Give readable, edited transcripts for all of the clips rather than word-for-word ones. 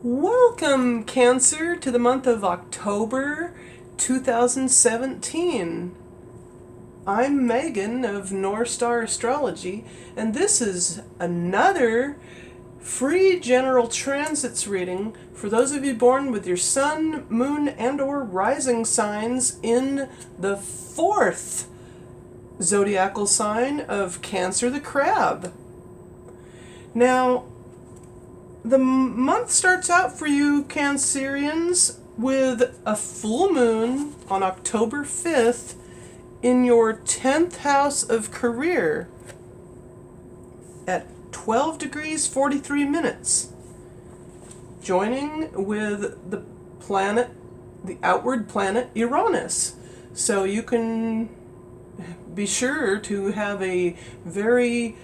Welcome, Cancer, to the month of October 2017. I'm Megan of North Star Astrology, and this is another free general transits reading for those of you born with your sun, moon, and or rising signs in the fourth zodiacal sign of Cancer, the Crab. Now, the month starts out for you, Cancerians, with a full moon on October 5th in your 10th house of career at 12 degrees 43 minutes, joining with the planet, the outward planet Uranus. So you can be sure to have a very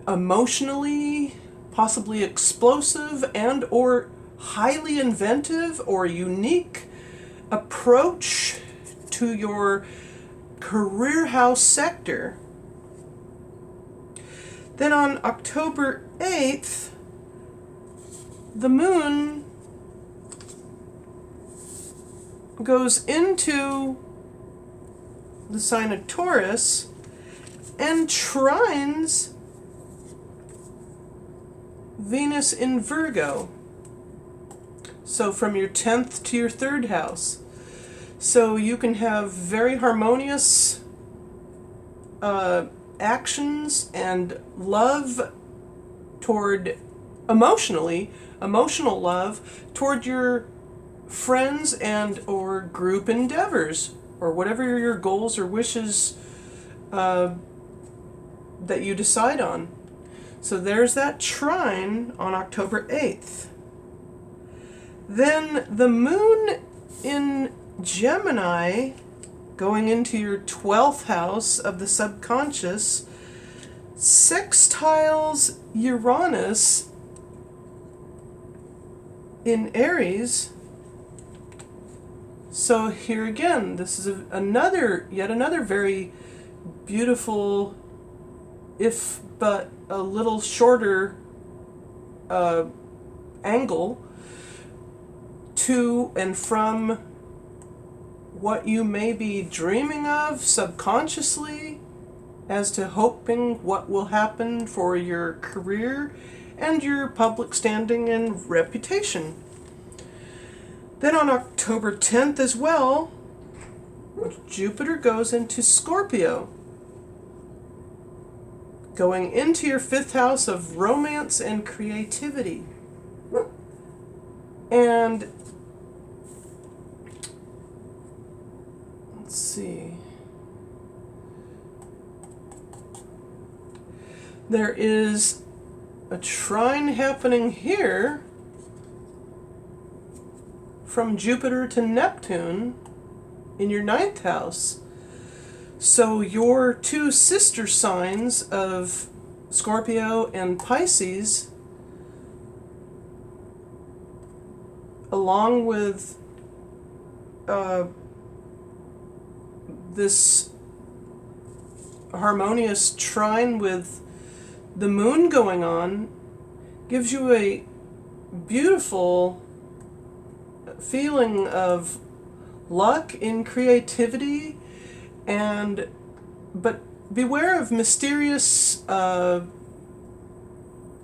emotionally, possibly explosive and or highly inventive or unique approach to your career house sector. Then on October 8th, the moon goes into the sign of Taurus and trines Venus in Virgo. So from your 10th to your 3rd house. So you can have very harmonious actions and love toward emotional love toward your friends and or group endeavors or whatever your goals or wishes that you decide on. So there's that trine on October 8th. Then the moon in Gemini, going into your 12th house of the subconscious, sextiles Uranus in Aries. So here again, this is yet another very beautiful, if but a little shorter angle to and from what you may be dreaming of subconsciously as to hoping what will happen for your career and your public standing and reputation. Then on October 10th as well, Jupiter goes into Scorpio, going into your 5th house of romance and creativity. And let's see. There is a trine happening here from Jupiter to Neptune in your 9th house. So your two sister signs of Scorpio and Pisces, along with this harmonious trine with the moon going on, gives you a beautiful feeling of luck in creativity. But beware of mysterious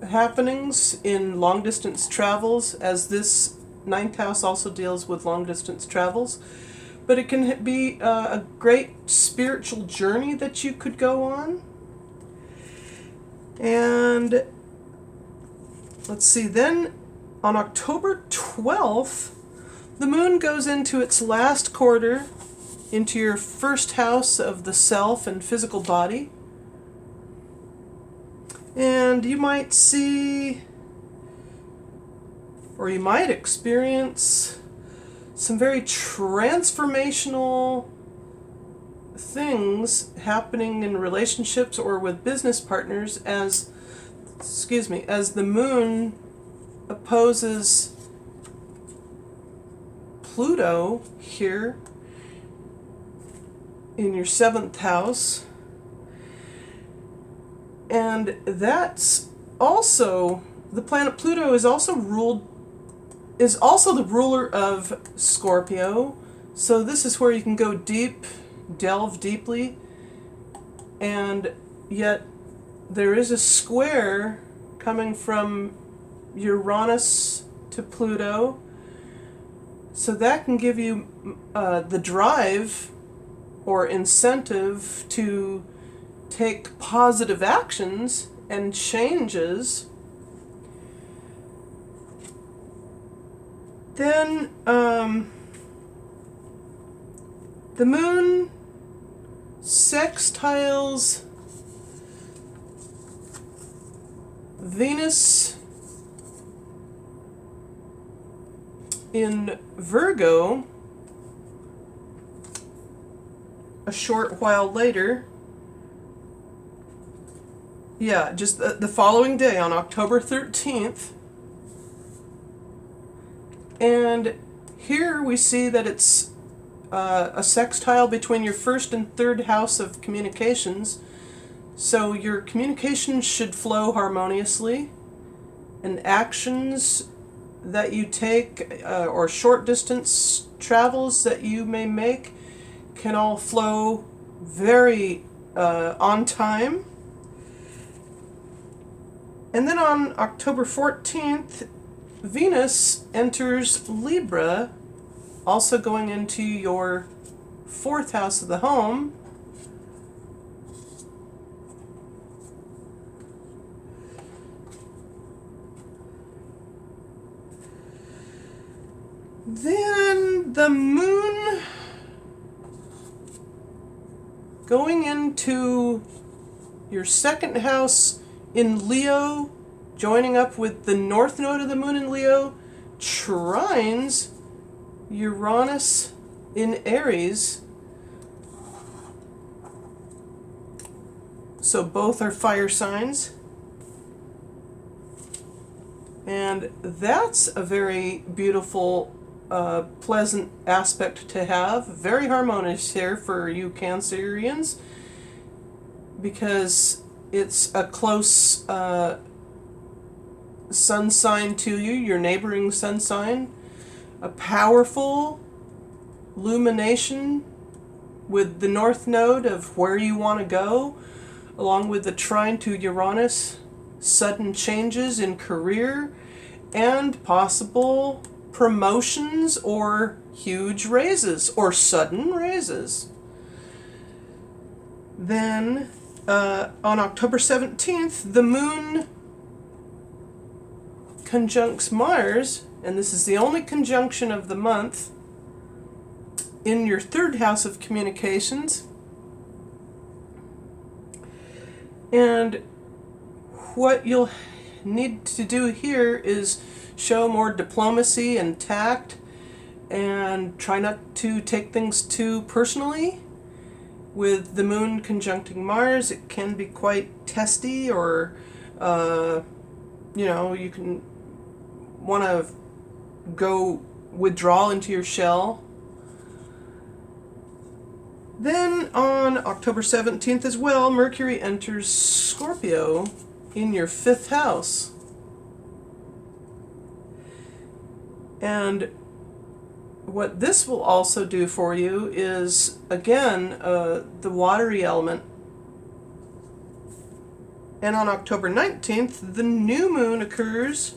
happenings in long-distance travels, as this 9th house also deals with long-distance travels. But it can be a great spiritual journey that you could go on. And let's see, then on October 12th, the moon goes into its last quarter into your 1st house of the self and physical body. And you might see, or you might experience, some very transformational things happening in relationships or with business partners as the moon opposes Pluto here in your 7th house. And that's also the planet Pluto is also the ruler of Scorpio. So this is where you can go deep, delve deeply, and yet there is a square coming from Uranus to Pluto. So that can give you the drive or incentive to take positive actions and changes. Then the moon sextiles Venus in Virgo a short while later. Yeah, just the following day on October 13th. And here we see that it's a sextile between your first and third house of communications. So your communications should flow harmoniously, and actions that you take or short distance travels that you may make can all flow very on time. And then on October 14th, Venus enters Libra, also going into your fourth house of the home. Then the moon going into your second house in Leo, joining up with the north node of the moon in Leo, trines Uranus in Aries. So both are fire signs. And that's a very beautiful, pleasant aspect to have. Very harmonious here for you Cancerians, because it's a close sun sign to you, your neighboring sun sign. A powerful lumination with the north node of where you want to go, along with the trine to Uranus, sudden changes in career, and possible promotions or huge raises or sudden raises. Then on October 17th, the moon conjuncts Mars, and this is the only conjunction of the month, in your third house of communications. And what you'll need to do here is show more diplomacy and tact, and try not to take things too personally. With the moon conjuncting Mars, it can be quite testy, or you can want to go withdraw into your shell. Then on October 17th as well, Mercury enters Scorpio in your fifth house. And what this will also do for you is, again, the watery element. And on October 19th, the new moon occurs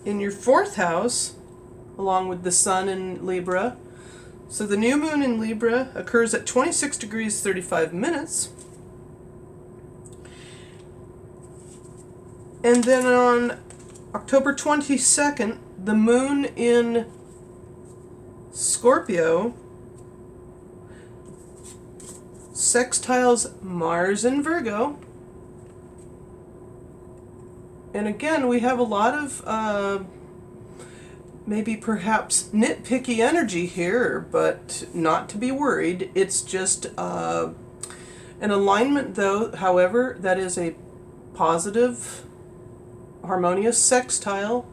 in your fourth house, along with the sun in Libra. So the new moon in Libra occurs at 26 degrees 35 minutes. And then on October 22nd, the moon in Scorpio sextiles Mars in Virgo. And again, we have a lot of maybe perhaps nitpicky energy here, but not to be worried. It's just an alignment, though, however, that is a positive, harmonious sextile.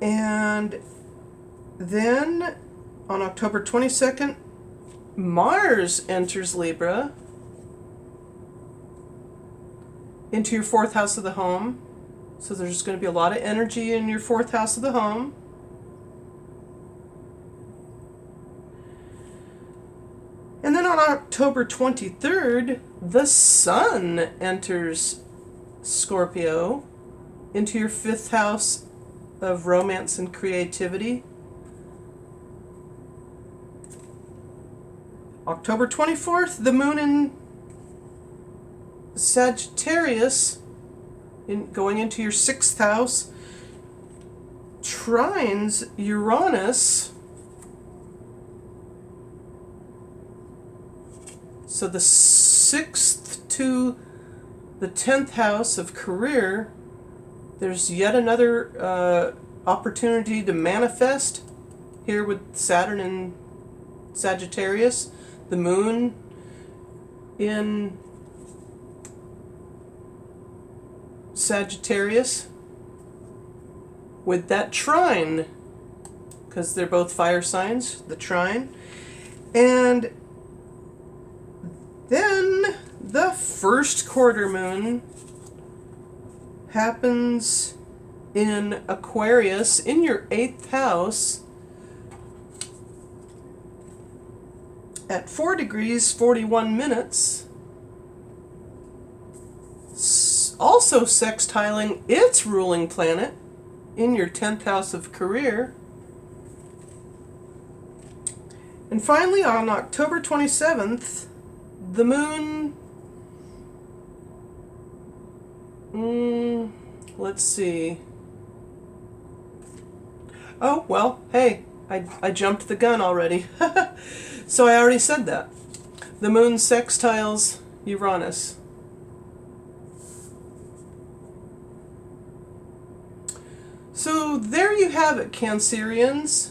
And then on October 22nd, Mars enters Libra. into your fourth house of the home. So there's going to be a lot of energy in your fourth house of the home. And then on October 23rd, the Sun enters Scorpio into your fifth house of romance and creativity. October 24th, the Moon in Sagittarius, going into your sixth house, trines Uranus. So the 6th to the 10th house of career, there's yet another opportunity to manifest here with Saturn in Sagittarius, the Moon in Sagittarius with that trine, because they're both fire signs, the trine. And then the first quarter moon happens in Aquarius in your 8th house at 4 degrees 41 minutes, also sextiling its ruling planet in your 10th house of career. And finally, on October 27th, the moon, let's see. Oh, well, hey, I jumped the gun already. So I already said that. The moon sextiles Uranus. So there you have it, Cancerians.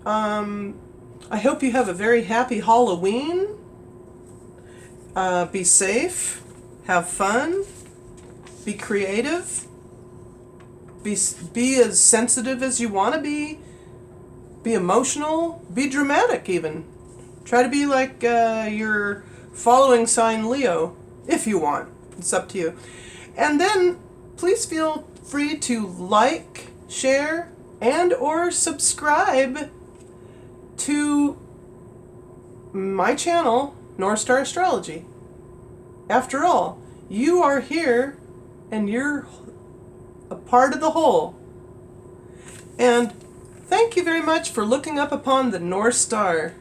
I hope you have a very happy Halloween. Be safe, have fun, be creative, be as sensitive as you want to be emotional, be dramatic even. Try to be like your following sign Leo, if you want. It's up to you. And then please feel free to like, share, and or subscribe to my channel, North Star Astrology. After all, you are here and you're a part of the whole. And thank you very much for looking up upon the North Star.